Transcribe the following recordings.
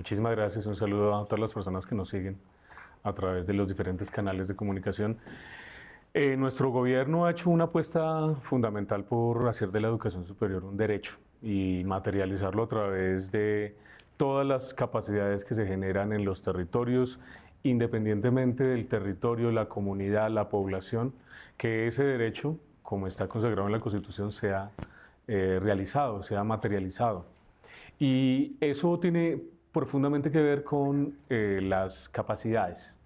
Muchísimas gracias. Un saludo a todas las personas que nos siguen a través de los diferentes canales de comunicación. Nuestro gobierno ha hecho una apuesta fundamental por hacer de la educación superior un derecho y materializarlo a través de todas las capacidades que se generan en los territorios, independientemente del territorio, la comunidad, la población, que ese derecho, como está consagrado en la Constitución, sea realizado, sea materializado. Y eso tiene profundamente que ver con las capacidades.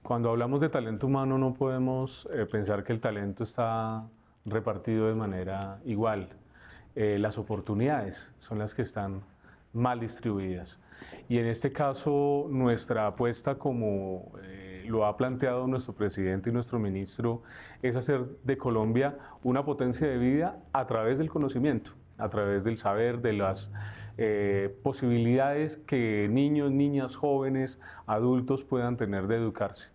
Cuando hablamos de talento humano no podemos pensar que el talento está repartido de manera igual. Las oportunidades son las que están mal distribuidas. Y en este caso nuestra apuesta, como lo ha planteado nuestro presidente y nuestro ministro, es hacer de Colombia una potencia de vida a través del conocimiento, a través del saber, de las posibilidades que niños, niñas, jóvenes, adultos puedan tener de educarse.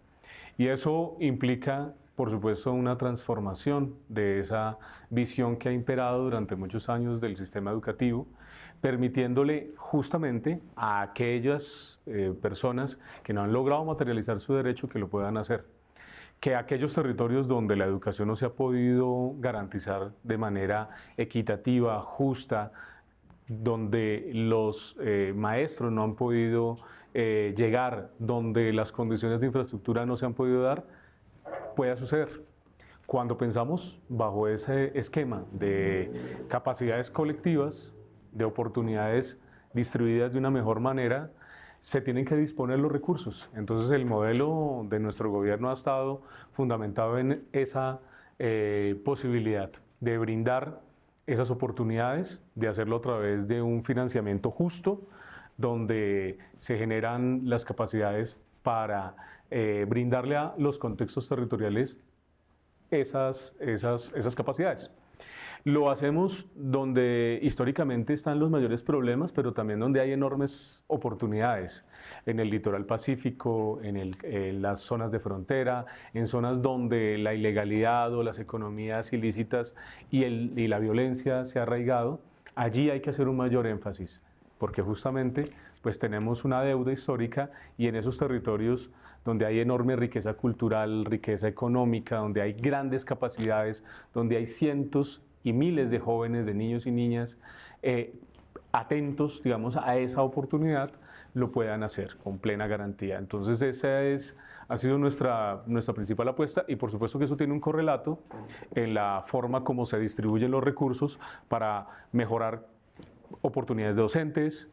Y eso implica, por supuesto, una transformación de esa visión que ha imperado durante muchos años del sistema educativo, permitiéndole justamente a aquellas personas que no han logrado materializar su derecho que lo puedan hacer. Que aquellos territorios donde la educación no se ha podido garantizar de manera equitativa, justa, donde los maestros no han podido llegar, donde las condiciones de infraestructura no se han podido dar, pueda suceder. Cuando pensamos bajo ese esquema de capacidades colectivas, de oportunidades distribuidas de una mejor manera, se tienen que disponer los recursos. Entonces el modelo de nuestro gobierno ha estado fundamentado en esa posibilidad de brindar esas oportunidades, de hacerlo a través de un financiamiento justo, donde se generan las capacidades para brindarle a los contextos territoriales esas capacidades. Lo hacemos donde históricamente están los mayores problemas, pero también donde hay enormes oportunidades, en el litoral pacífico, en las zonas de frontera, en zonas donde la ilegalidad o las economías ilícitas y la violencia se ha arraigado. Allí hay que hacer un mayor énfasis, porque justamente pues tenemos una deuda histórica y en esos territorios donde hay enorme riqueza cultural, riqueza económica, donde hay grandes capacidades, donde hay cientos y miles de jóvenes, de niños y niñas atentos, digamos, a esa oportunidad, lo puedan hacer con plena garantía. Entonces ha sido nuestra principal apuesta y por supuesto que eso tiene un correlato en la forma como se distribuyen los recursos para mejorar oportunidades de docentes,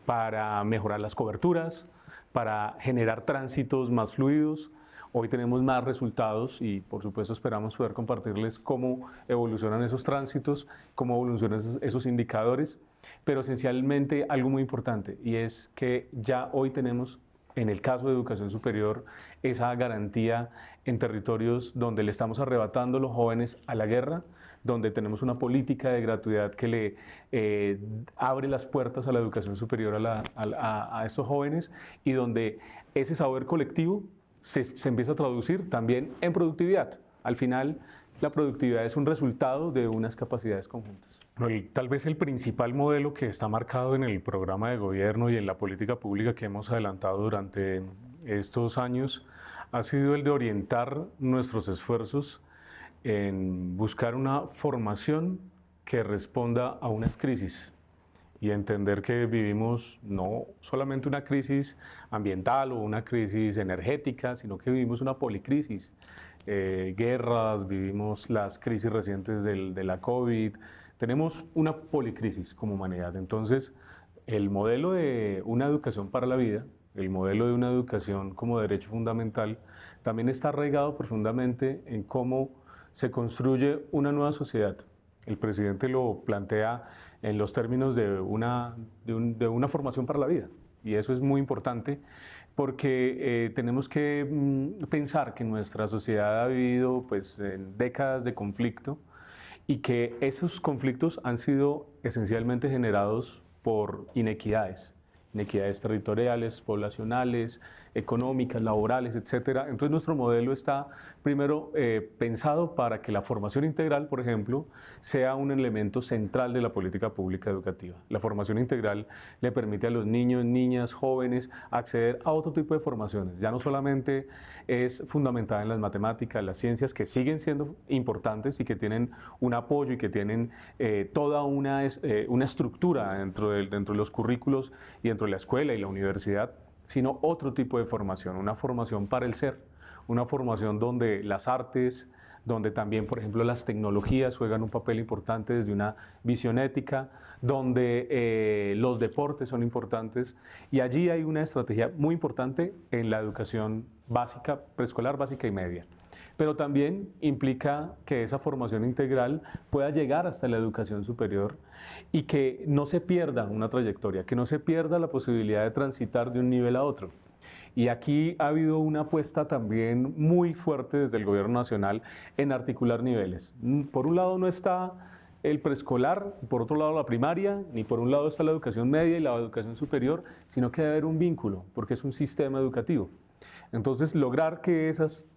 para mejorar las coberturas, para generar tránsitos más fluidos. Hoy tenemos más resultados y por supuesto esperamos poder compartirles cómo evolucionan esos tránsitos, cómo evolucionan esos indicadores, pero esencialmente algo muy importante y es que ya hoy tenemos, en el caso de educación superior, esa garantía en territorios donde le estamos arrebatando a los jóvenes a la guerra, donde tenemos una política de gratuidad que le abre las puertas a la educación superior a estos jóvenes y donde ese saber colectivo se empieza a traducir también en productividad. Al final, la productividad es un resultado de unas capacidades conjuntas. Tal vez el principal modelo que está marcado en el programa de gobierno y en la política pública que hemos adelantado durante estos años ha sido el de orientar nuestros esfuerzos en buscar una formación que responda a unas crisis y entender que vivimos no solamente una crisis ambiental o una crisis energética, sino que vivimos una policrisis, guerras, vivimos las crisis recientes de la COVID, tenemos una policrisis como humanidad. Entonces, el modelo de una educación para la vida, el modelo de una educación como derecho fundamental, también está arraigado profundamente en cómo se construye una nueva sociedad. El presidente lo plantea en los términos de una formación para la vida. Y eso es muy importante porque tenemos que pensar que nuestra sociedad ha vivido pues, en décadas de conflicto y que esos conflictos han sido esencialmente generados por inequidades. inequidades territoriales, poblacionales, económicas, laborales, etcétera. Entonces nuestro modelo está primero pensado para que la formación integral, por ejemplo, sea un elemento central de la política pública educativa. La formación integral le permite a los niños, niñas, jóvenes acceder a otro tipo de formaciones. Ya no solamente es fundamentada en las matemáticas, las ciencias, que siguen siendo importantes y que tienen un apoyo y que tienen toda una estructura dentro de los currículos y dentro de la escuela y la universidad, sino otro tipo de formación, una formación para el ser, una formación donde las artes, donde también, por ejemplo, las tecnologías juegan un papel importante desde una visión ética, donde los deportes son importantes, y allí hay una estrategia muy importante en la educación básica, preescolar, básica y media. Pero también implica que esa formación integral pueda llegar hasta la educación superior y que no se pierda una trayectoria, que no se pierda la posibilidad de transitar de un nivel a otro. Y aquí ha habido una apuesta también muy fuerte desde el gobierno nacional en articular niveles. Por un lado no está el preescolar, por otro lado la primaria, ni por un lado está la educación media y la educación superior, sino que debe haber un vínculo, porque es un sistema educativo. Entonces, lograr que esas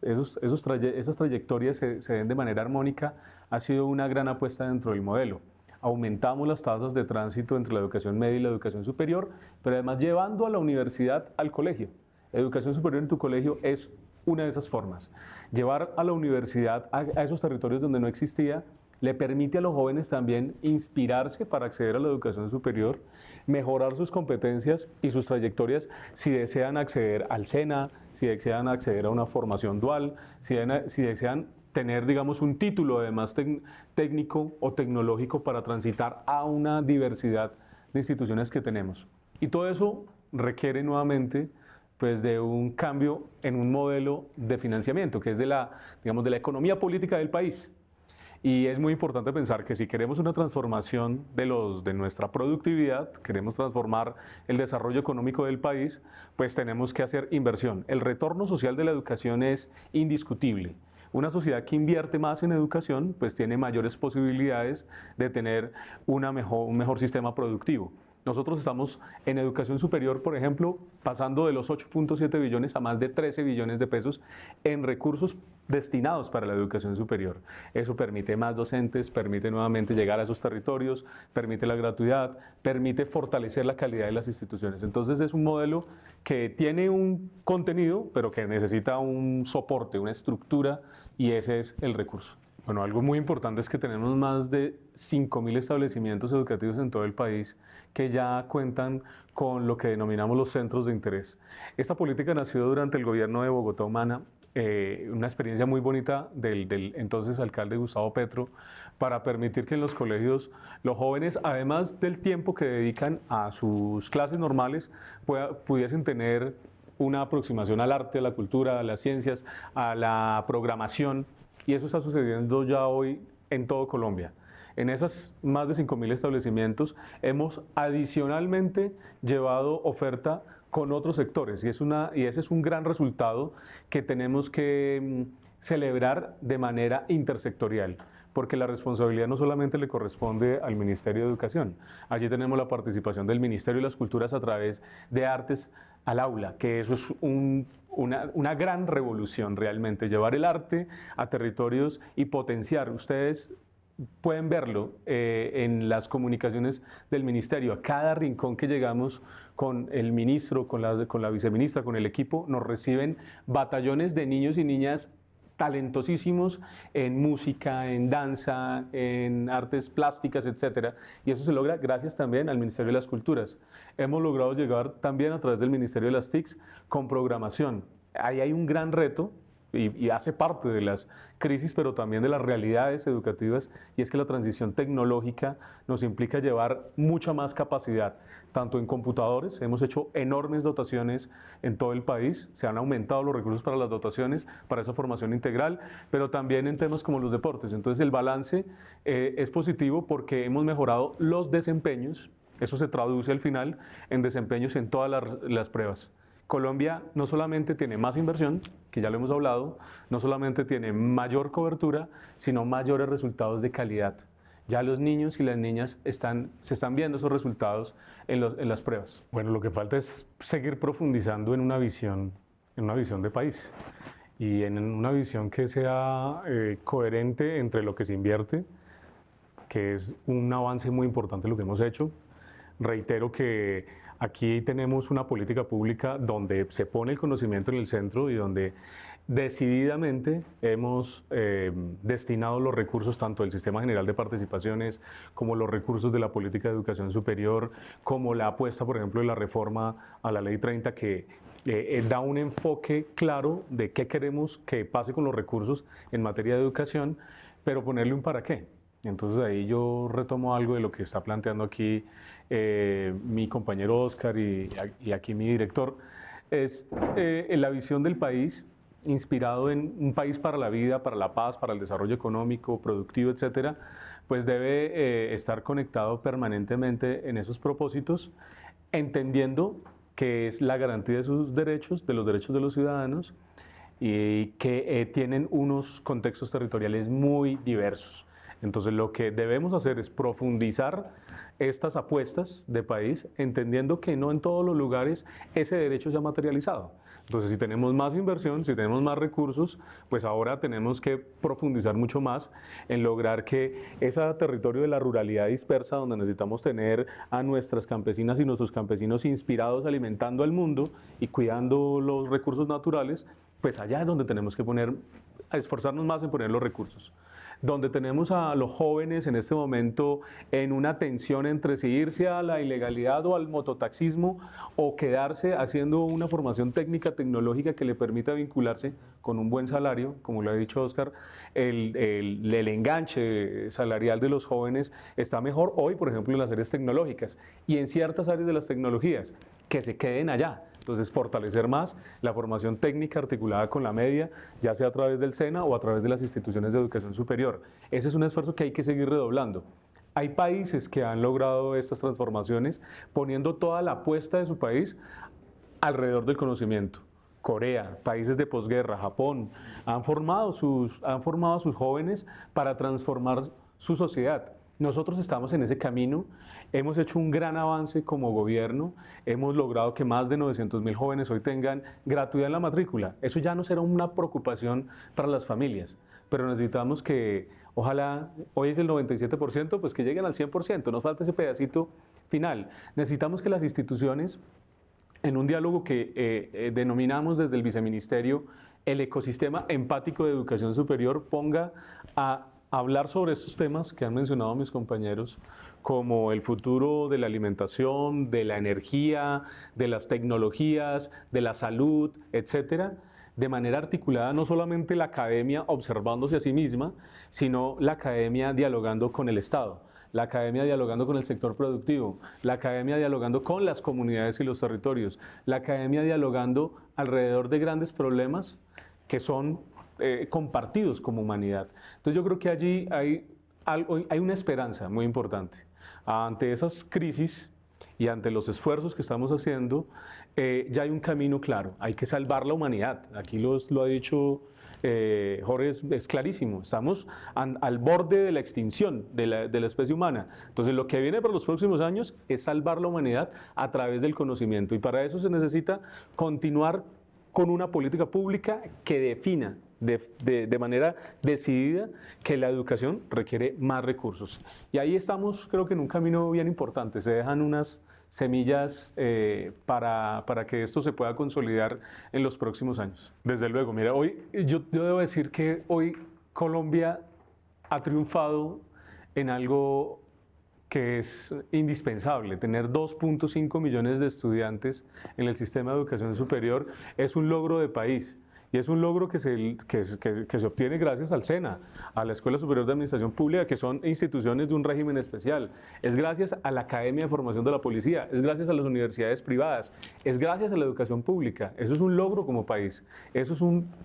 trayectorias se den de manera armónica ha sido una gran apuesta dentro del modelo. Aumentamos las tasas de tránsito entre la educación media y la educación superior, pero además llevando a la universidad al colegio. Educación superior en tu colegio es una de esas formas. Llevar a la universidad a esos territorios donde no existía le permite a los jóvenes también inspirarse para acceder a la educación superior, mejorar sus competencias y sus trayectorias si desean acceder al SENA, si desean acceder a una formación dual, si desean tener, digamos, un título además técnico o tecnológico para transitar a una diversidad de instituciones que tenemos. Y todo eso requiere nuevamente pues, de un cambio en un modelo de financiamiento, que es digamos, de la economía política del país. Y es muy importante pensar que si queremos una transformación de nuestra productividad, queremos transformar el desarrollo económico del país, pues tenemos que hacer inversión. El retorno social de la educación es indiscutible. Una sociedad que invierte más en educación, pues tiene mayores posibilidades de tener un mejor sistema productivo. Nosotros estamos en educación superior, por ejemplo, pasando de los 8.7 billones a más de 13 billones de pesos en recursos destinados para la educación superior. Eso permite más docentes, permite nuevamente llegar a esos territorios, permite la gratuidad, permite fortalecer la calidad de las instituciones. Entonces es un modelo que tiene un contenido, pero que necesita un soporte, una estructura, y ese es el recurso. Bueno, algo muy importante es que tenemos más de 5.000 establecimientos educativos en todo el país que ya cuentan con lo que denominamos los centros de interés. Esta política nació durante el gobierno de Bogotá Humana, una experiencia muy bonita del entonces alcalde Gustavo Petro, para permitir que en los colegios los jóvenes, además del tiempo que dedican a sus clases normales, pudiesen tener una aproximación al arte, a la cultura, a las ciencias, a la programación. Y eso está sucediendo ya hoy en todo Colombia. En esas más de 5.000 establecimientos hemos adicionalmente llevado oferta con otros sectores y ese es un gran resultado que tenemos que celebrar de manera intersectorial, porque la responsabilidad no solamente le corresponde al Ministerio de Educación. Allí tenemos la participación del Ministerio de las Culturas a través de Artes al Aula, que eso es una gran revolución realmente, llevar el arte a territorios y potenciar. Ustedes pueden verlo en las comunicaciones del ministerio. A cada rincón que llegamos con el ministro, con la viceministra, con el equipo, nos reciben batallones de niños y niñas talentosísimos en música, en danza, en artes plásticas, etcétera, y eso se logra gracias también al Ministerio de las Culturas. Hemos logrado llegar también a través del Ministerio de las TICs con programación. Ahí hay un gran reto y hace parte de las crisis, pero también de las realidades educativas, y es que la transición tecnológica nos implica llevar mucha más capacidad, tanto en computadores. Hemos hecho enormes dotaciones en todo el país, se han aumentado los recursos para las dotaciones, para esa formación integral, pero también en temas como los deportes. Entonces el balance es positivo porque hemos mejorado los desempeños. Eso se traduce al final en desempeños en todas las pruebas. Colombia no solamente tiene más inversión, que ya lo hemos hablado, no solamente tiene mayor cobertura, sino mayores resultados de calidad. Ya los niños y las niñas se están viendo esos resultados en las pruebas. Bueno, lo que falta es seguir profundizando en una visión de país y en una visión que sea coherente entre lo que se invierte, que es un avance muy importante lo que hemos hecho. Reitero que aquí tenemos una política pública donde se pone el conocimiento en el centro y donde decididamente hemos destinado los recursos tanto del Sistema General de Participaciones como los recursos de la política de educación superior, como la apuesta, por ejemplo, de la reforma a la Ley 30 que da un enfoque claro de qué queremos que pase con los recursos en materia de educación, pero ponerle un para qué. Entonces ahí yo retomo algo de lo que está planteando aquí mi compañero Oscar y aquí mi director, es la visión del país inspirado en un país para la vida, para la paz, para el desarrollo económico, productivo, etcétera, pues debe estar conectado permanentemente en esos propósitos, entendiendo que es la garantía de sus derechos, de los derechos de los ciudadanos, y que tienen unos contextos territoriales muy diversos. Entonces lo que debemos hacer es profundizar estas apuestas de país, entendiendo que no en todos los lugares ese derecho se ha materializado. Entonces, si tenemos más inversión, si tenemos más recursos, pues ahora tenemos que profundizar mucho más en lograr que ese territorio de la ruralidad dispersa, donde necesitamos tener a nuestras campesinas y nuestros campesinos inspirados, alimentando al mundo y cuidando los recursos naturales, pues allá es donde tenemos que esforzarnos más en poner los recursos. Donde tenemos a los jóvenes en este momento en una tensión entre si irse a la ilegalidad o al mototaxismo o quedarse haciendo una formación técnica, tecnológica que le permita vincularse con un buen salario, como lo ha dicho Oscar, el enganche salarial de los jóvenes está mejor hoy, por ejemplo, en las áreas tecnológicas y en ciertas áreas de las tecnologías, que se queden allá. Entonces, fortalecer más la formación técnica articulada con la media, ya sea a través del SENA o a través de las instituciones de educación superior. Ese es un esfuerzo que hay que seguir redoblando. Hay países que han logrado estas transformaciones poniendo toda la apuesta de su país alrededor del conocimiento. Corea, países de posguerra, Japón, han formado a sus jóvenes para transformar su sociedad. Nosotros estamos en ese camino, hemos hecho un gran avance como gobierno, hemos logrado que más de 900.000 jóvenes hoy tengan gratuidad en la matrícula. Eso ya no será una preocupación para las familias, pero necesitamos que, ojalá, hoy es el 97%, pues que lleguen al 100%, nos falta ese pedacito final. Necesitamos que las instituciones, en un diálogo que denominamos desde el viceministerio el ecosistema empático de educación superior, ponga a hablar sobre estos temas que han mencionado mis compañeros, como el futuro de la alimentación, de la energía, de las tecnologías, de la salud, etcétera, de manera articulada, no solamente la academia observándose a sí misma, sino la academia dialogando con el Estado, la academia dialogando con el sector productivo, la academia dialogando con las comunidades y los territorios, la academia dialogando alrededor de grandes problemas que son compartidos como humanidad. Entonces yo creo que allí hay una esperanza muy importante. Ante esas crisis y ante los esfuerzos que estamos haciendo, ya hay un camino claro, hay que salvar la humanidad. Aquí lo ha dicho Jorge, es clarísimo, estamos al borde de la extinción de la especie humana. Entonces lo que viene para los próximos años es salvar la humanidad a través del conocimiento y para eso se necesita continuar con una política pública que defina de manera decidida que la educación requiere más recursos. Y ahí estamos, creo que en un camino bien importante. Se dejan unas semillas para que esto se pueda consolidar en los próximos años. Desde luego, mira, hoy yo debo decir que hoy Colombia ha triunfado en algo que es indispensable. Tener 2.5 millones de estudiantes en el sistema de educación superior es un logro de país. Y es un logro que se obtiene gracias al SENA, a la Escuela Superior de Administración Pública, que son instituciones de un régimen especial. Es gracias a la Academia de Formación de la Policía, es gracias a las universidades privadas, es gracias a la educación pública. Eso es un logro como país, eso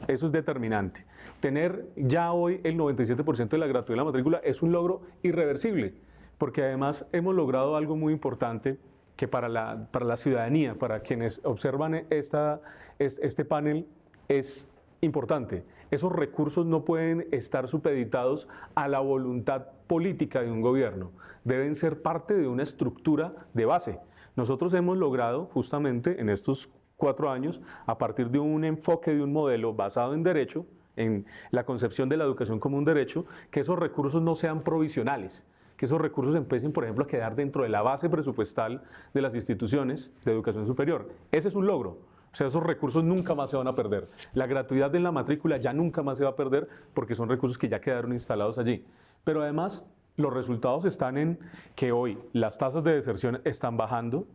es determinante. Tener ya hoy el 97% de la gratuidad de la matrícula es un logro irreversible, porque además hemos logrado algo muy importante que para la ciudadanía, para quienes observan este panel, es importante. Esos recursos no pueden estar supeditados a la voluntad política de un gobierno, deben ser parte de una estructura de base. Nosotros hemos logrado justamente en estos 4 años, a partir de un enfoque de un modelo basado en derecho, en la concepción de la educación como un derecho, que esos recursos no sean provisionales, que esos recursos empiecen, por ejemplo, a quedar dentro de la base presupuestal de las instituciones de educación superior. Ese es un logro. O sea, esos recursos nunca más se van a perder. La gratuidad en la matrícula ya nunca más se va a perder porque son recursos que ya quedaron instalados allí. Pero además, los resultados están en que hoy las tasas de deserción están bajando,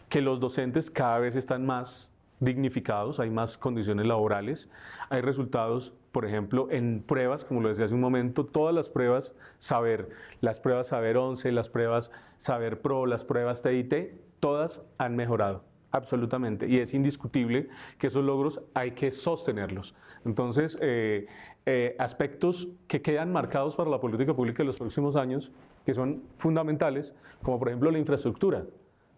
que los docentes cada vez están más dignificados, hay más condiciones laborales, hay resultados, por ejemplo, en pruebas, como lo decía hace un momento, todas las pruebas las pruebas Saber 11, las pruebas Saber Pro, las pruebas TIT, todas han mejorado, absolutamente, y es indiscutible que esos logros hay que sostenerlos. Entonces, aspectos que quedan marcados para la política pública en los próximos años, que son fundamentales, como por ejemplo la infraestructura.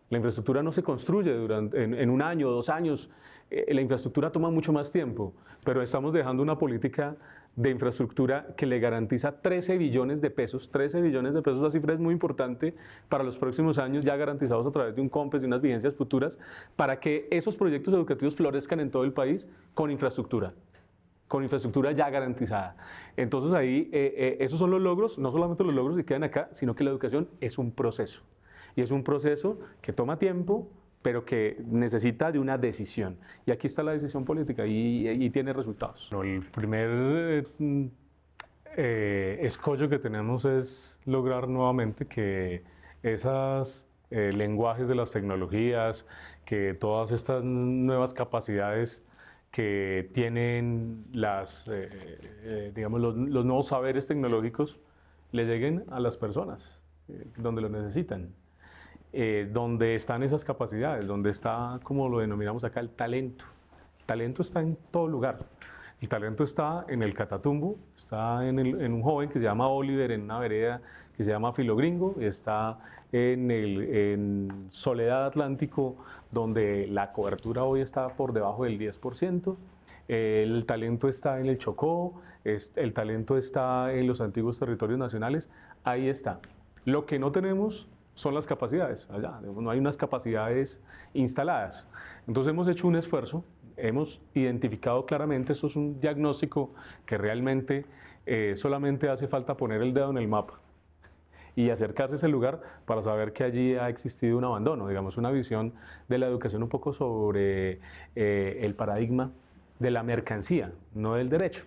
La infraestructura no se construye en 1 año o 2 años, la infraestructura toma mucho más tiempo, pero estamos dejando una política de infraestructura que le garantiza 13 billones de pesos. 13 billones de pesos, la cifra es muy importante para los próximos años, ya garantizados a través de un COMPES, de unas vigencias futuras, para que esos proyectos educativos florezcan en todo el país con infraestructura ya garantizada. Entonces ahí, esos son los logros, no solamente los logros que quedan acá, sino que la educación es un proceso. Y es un proceso que toma tiempo, pero que necesita de una decisión. Y aquí está la decisión política y tiene resultados. El primer escollo que tenemos es lograr nuevamente que esos lenguajes de las tecnologías, que todas estas nuevas capacidades que tienen digamos, los nuevos saberes tecnológicos le lleguen a las personas donde lo necesitan. Donde están esas capacidades, donde está, como lo denominamos acá, el talento. El talento está en todo lugar. El talento está en el Catatumbo, está en un joven que se llama Oliver, en una vereda que se llama Filogringo, está en Soledad Atlántico, donde la cobertura hoy está por debajo del 10%. El talento está en el Chocó, el talento está en los antiguos territorios nacionales, ahí está. Lo que no tenemos son las capacidades, allá, no hay unas capacidades instaladas. Entonces hemos hecho un esfuerzo, hemos identificado claramente, eso es un diagnóstico que realmente solamente hace falta poner el dedo en el mapa y acercarse a ese lugar para saber que allí ha existido un abandono, digamos, una visión de la educación un poco sobre el paradigma de la mercancía, no del derecho.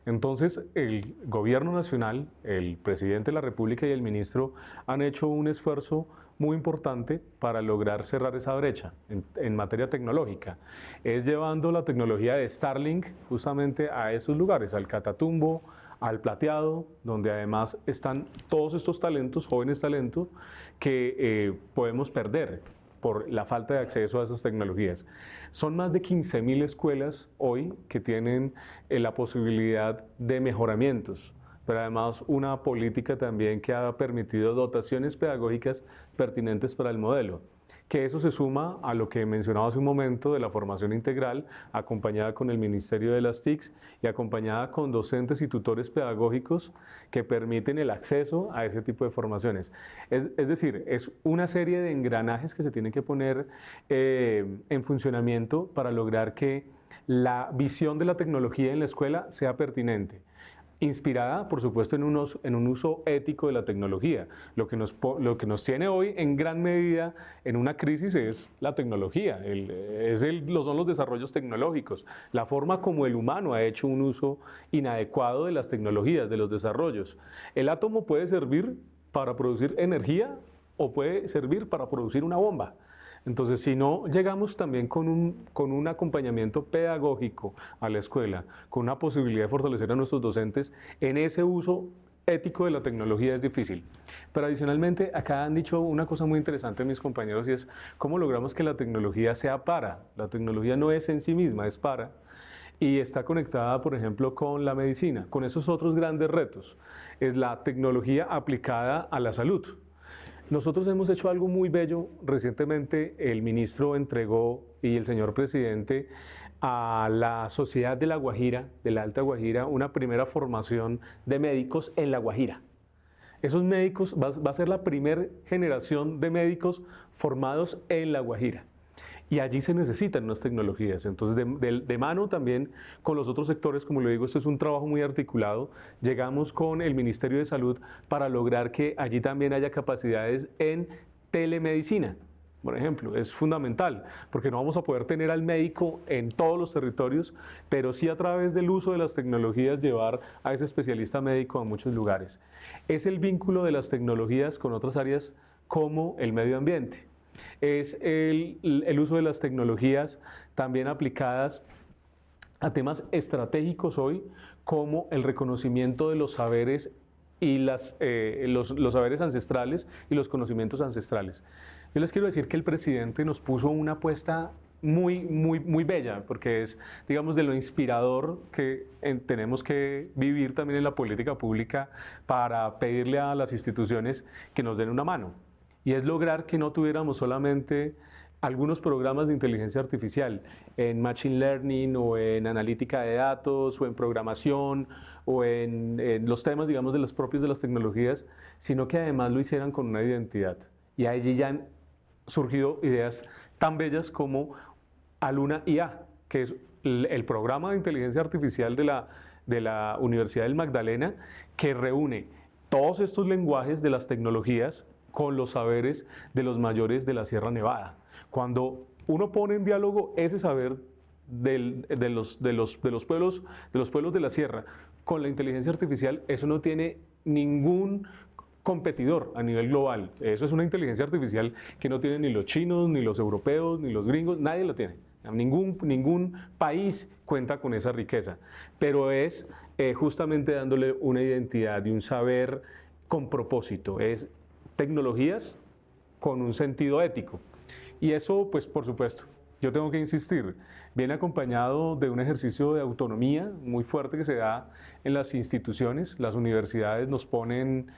Entonces, el gobierno nacional, el presidente de la República y el ministro han hecho un esfuerzo muy importante para lograr cerrar esa brecha en materia tecnológica. Es llevando la tecnología de Starlink justamente a esos lugares, al Catatumbo, al Plateado, donde además están todos estos talentos, jóvenes talentos, que podemos perder por la falta de acceso a esas tecnologías. Son más de 15.000 escuelas hoy que tienen la posibilidad de mejoramientos, pero además una política también que ha permitido dotaciones pedagógicas pertinentes para el modelo, que eso se suma a lo que mencionaba hace un momento de la formación integral, acompañada con el Ministerio de las TICs y acompañada con docentes y tutores pedagógicos que permiten el acceso a ese tipo de formaciones. Es decir, es una serie de engranajes que se tienen que poner en funcionamiento para lograr que la visión de la tecnología en la escuela sea pertinente. Inspirada, por supuesto, en un uso ético de la tecnología. Lo que nos tiene hoy en gran medida en una crisis es la tecnología, son los desarrollos tecnológicos, la forma como el humano ha hecho un uso inadecuado de las tecnologías, de los desarrollos. El átomo puede servir para producir energía o puede servir para producir una bomba. Entonces, si no llegamos también con un acompañamiento pedagógico a la escuela, con una posibilidad de fortalecer a nuestros docentes en ese uso ético de la tecnología, es difícil. Pero adicionalmente, acá han dicho una cosa muy interesante mis compañeros y es cómo logramos que la tecnología sea para. La tecnología no es en sí misma, es para. Y está conectada, por ejemplo, con la medicina, con esos otros grandes retos. Es la tecnología aplicada a la salud. Nosotros hemos hecho algo muy bello. Recientemente el ministro entregó y el señor presidente a la Sociedad de La Guajira, de la Alta Guajira, una primera formación de médicos en La Guajira. Esos médicos, va a ser la primera generación de médicos formados en La Guajira. Y allí se necesitan unas tecnologías. Entonces, de mano también con los otros sectores, como le digo, esto es un trabajo muy articulado. Llegamos con el Ministerio de Salud para lograr que allí también haya capacidades en telemedicina. Por ejemplo, es fundamental, porque no vamos a poder tener al médico en todos los territorios, pero sí a través del uso de las tecnologías llevar a ese especialista médico a muchos lugares. Es el vínculo de las tecnologías con otras áreas como el medio ambiente. Es el uso de las tecnologías también aplicadas a temas estratégicos hoy, como el reconocimiento de los saberes y los saberes ancestrales y los conocimientos ancestrales. Yo les quiero decir que el presidente nos puso una apuesta muy bella, porque es, digamos, de lo inspirador que tenemos que vivir también en la política pública para pedirle a las instituciones que nos den una mano. Y es lograr que no tuviéramos solamente algunos programas de inteligencia artificial en Machine Learning o en analítica de datos o en programación o en los temas, digamos, de los propios de las tecnologías, sino que además lo hicieran con una identidad. Y allí ya han surgido ideas tan bellas como Aluna IA, que es el programa de inteligencia artificial de la Universidad del Magdalena, que reúne todos estos lenguajes de las tecnologías con los saberes de los mayores de la Sierra Nevada. Cuando uno pone en diálogo ese saber de los pueblos de la Sierra con la inteligencia artificial, eso no tiene ningún competidor a nivel global. Eso es una inteligencia artificial que no tienen ni los chinos, ni los europeos, ni los gringos, nadie lo tiene. Ningún país cuenta con esa riqueza, pero es justamente dándole una identidad y un saber con propósito. Es tecnologías con un sentido ético. Y eso, pues por supuesto, yo tengo que insistir, viene acompañado de un ejercicio de autonomía muy fuerte que se da en las instituciones. Las universidades nos ponen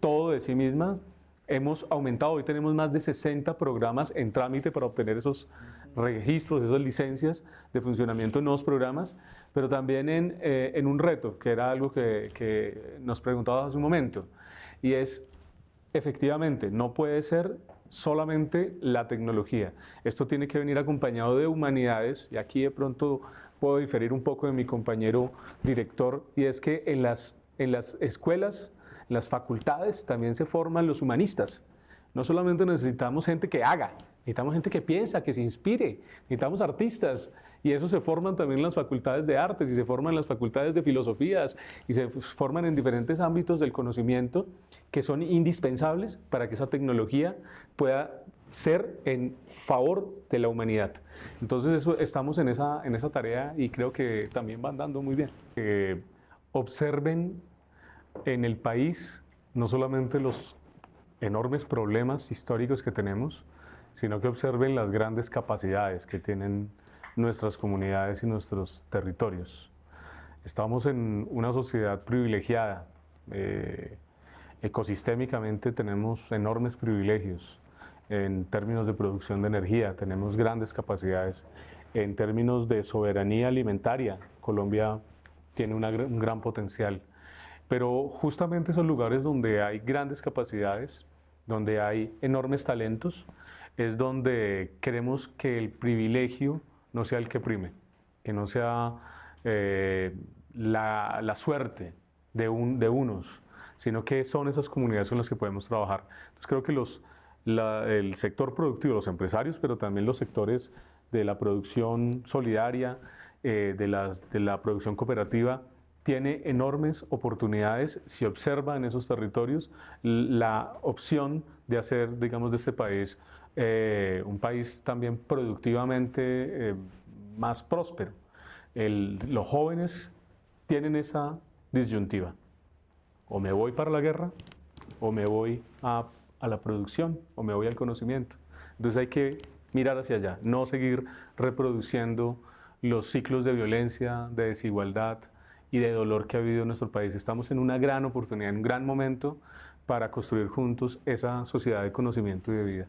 todo de sí mismas. Hemos aumentado, hoy tenemos más de 60 programas en trámite para obtener esos registros, esas licencias de funcionamiento en nuevos programas, pero también en un reto, que era algo que nos preguntabas hace un momento, y es, efectivamente, no puede ser solamente la tecnología. Esto tiene que venir acompañado de humanidades, y aquí de pronto puedo diferir un poco de mi compañero director, y es que en las escuelas, en las facultades, también se forman los humanistas. No solamente necesitamos gente que haga, necesitamos gente que piensa, que se inspire, necesitamos artistas, y eso se forman también en las facultades de artes, y se forman en las facultades de filosofías, y se forman en diferentes ámbitos del conocimiento que son indispensables para que esa tecnología pueda ser en favor de la humanidad. Entonces estamos en esa tarea y creo que también va andando muy bien. Observen en el país no solamente los enormes problemas históricos que tenemos, sino que observen las grandes capacidades que tienen nuestras comunidades y nuestros territorios. Estamos en una sociedad privilegiada, ecosistémicamente tenemos enormes privilegios en términos de producción de energía, tenemos grandes capacidades. En términos de soberanía alimentaria, Colombia tiene un gran potencial. Pero justamente esos lugares donde hay grandes capacidades, donde hay enormes talentos, es donde queremos que el privilegio no sea el que prime, que no sea la suerte de unos, sino que son esas comunidades con las que podemos trabajar. Entonces creo que el sector productivo, los empresarios, pero también los sectores de la producción solidaria, de la producción cooperativa, tiene enormes oportunidades si observa en esos territorios la opción de hacer, digamos, de este país un país también productivamente más próspero. Los jóvenes tienen esa disyuntiva: o me voy para la guerra, o me voy a la producción, o me voy al conocimiento. Entonces hay que mirar hacia allá, no seguir reproduciendo los ciclos de violencia, de desigualdad y de dolor que ha vivido nuestro país. Estamos en una gran oportunidad, en un gran momento para construir juntos esa sociedad de conocimiento y de vida.